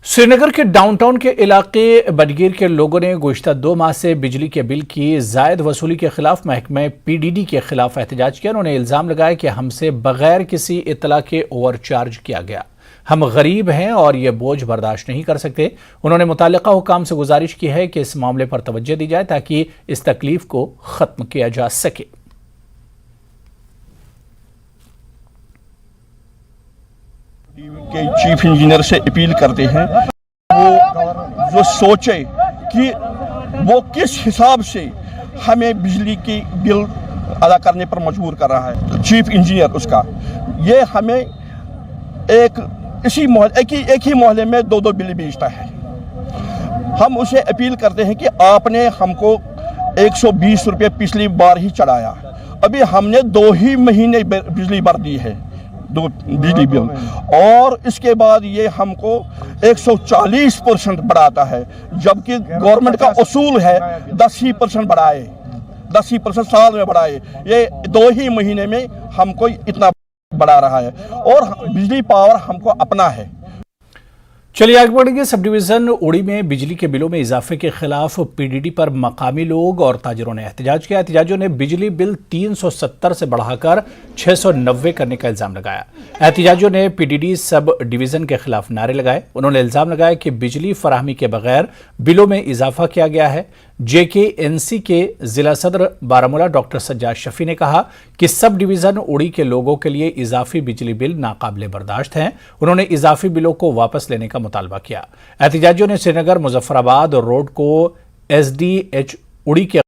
श्रीनगर के डाउनटाउन के इलाके बडगीर के लोगों ने गुज़िश्ता 2 माह से बिजली के बिल की जायद वसूली के खिलाफ महकमे पीडीडी के खिलाफ एहतजाज किया। उन्होंने इल्ज़ाम लगाया कि हमसे बगैर किसी इत्तला के ओवरचार्ज किया गया। हम गरीब हैं और ये बोझ बर्दाश्त नहीं कर सकते। उन्होंने मुताल्लिका हुकाम से गुजारिश की है कि इस मामले पर तवज्जो दी जाए ताकि इस तकलीफ को ख़त्म किया जा सके। के चीफ इंजीनियर से अपील करते हैं वो जो सोचे कि वो किस हिसाब से हमें बिजली की बिल अदा करने पर मजबूर कर रहा है। चीफ इंजीनियर उसका ये हमें एक ही मोहल्ले में 2-2 बिल भेजता है। हम उसे अपील करते हैं कि आपने हमको 120 रुपये पिछली बार ही चढ़ाया, अभी हमने 2 ही महीने बिजली भर दी है, 2 बिजली बिल, और इसके बाद ये हमको 140% बढ़ाता है, जबकि गवर्नमेंट का उसूल है 10% बढ़ाए, 10% साल में बढ़ाए। ये 2 ही महीने में हमको इतना बढ़ा रहा है और बिजली पावर हमको अपना है। चलिए आगे बढ़ेंगे। सब डिवीज़न उड़ी में बिजली के बिलों में इजाफे के खिलाफ पीडीडी पर मकामी लोग और ताजिरों ने एहतजाज किया। एहतजाजियों ने बिजली बिल 370 से बढ़ाकर 690 करने का इल्ज़ाम लगाया। एहतजाजियों ने पीडीडी सब डिवीज़न के खिलाफ नारे लगाए। उन्होंने इल्ज़ाम लगाया कि बिजली फराहमी के बगैर बिलों में इजाफा किया गया है। JKNC के जिला सदर बारामूला डॉक्टर सज्जाद शफी ने कहा कि सब डिवीज़न उड़ी के लोगों के लिए इजाफी बिजली बिल नाकाबिले बर्दाश्त हैं। उन्होंने इजाफी बिलों को वापस लेने का मुतालबा किया। एहतजाजियों ने श्रीनगर मुजफ्फराबाद रोड को SDH उड़ी के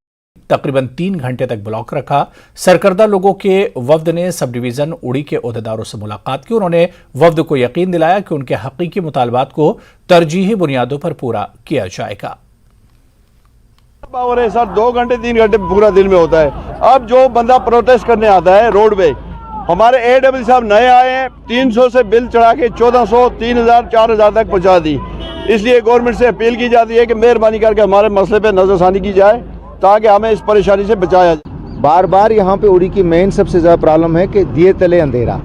तकरीबन 3 घंटे तक ब्लॉक रखा। सरकर्दा लोगों के वफ्द ने सब डिवीज़न उड़ी के ओहदेदारों से मुलाकात की। उन्होंने वफ्द को यकीन दिलाया कि उनके हकीकी मुतालबात को तरजीही बुनियादों पर पूरा किया जाएगा। पावर है सर, 2 घंटे 3 घंटे पूरा दिन में होता है। अब जो बंदा प्रोटेस्ट करने आता है रोड पे, हमारे AW साहब नए आए हैं, 300 से बिल चढ़ा के 1400, 3000, 4000 तक पहुंचा दी। इसलिए गवर्नमेंट से अपील की जाती है कि मेहरबानी करके हमारे मसले पे नजरसानी की जाए ताकि हमें इस परेशानी से बचाया जाए। बार बार यहाँ पे उड़ी की मेन सबसे ज़्यादा प्रॉब्लम है कि दिए तले अंधेरा।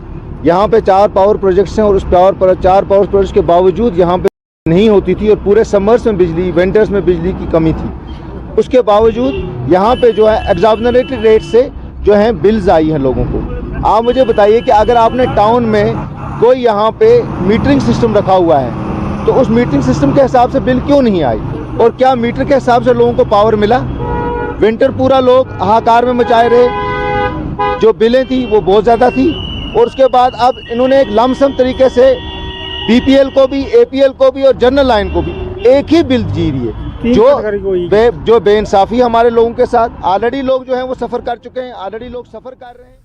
यहाँ पे 4 पावर प्रोजेक्ट्स हैं और उस 4 पावर प्रोजेक्ट्स के बावजूद यहाँ पे नहीं होती थी और पूरे समर्स में बिजली, विंटर्स में बिजली की कमी थी। उसके बावजूद यहाँ पे जो है एग्जॉर्बिटेंट रेट से जो है बिल्स आई हैं लोगों को। आप मुझे बताइए कि अगर आपने टाउन में कोई यहाँ पे मीटरिंग सिस्टम रखा हुआ है तो उस मीटरिंग सिस्टम के हिसाब से बिल क्यों नहीं आई, और क्या मीटर के हिसाब से लोगों को पावर मिला? विंटर पूरा लोग हाहाकार में मचाए रहे, जो बिलें थी वो बहुत ज़्यादा थी। और उसके बाद अब इन्होंने एक लमसम तरीके से BPL को भी, APL को भी और जनरल लाइन को भी एक ही बिल जी रही है, जो बेइंसाफी हमारे लोगों के साथ। ऑलरेडी लोग जो हैं वो सफ़र कर चुके हैं, ऑलरेडी लोग सफ़र कर रहे हैं।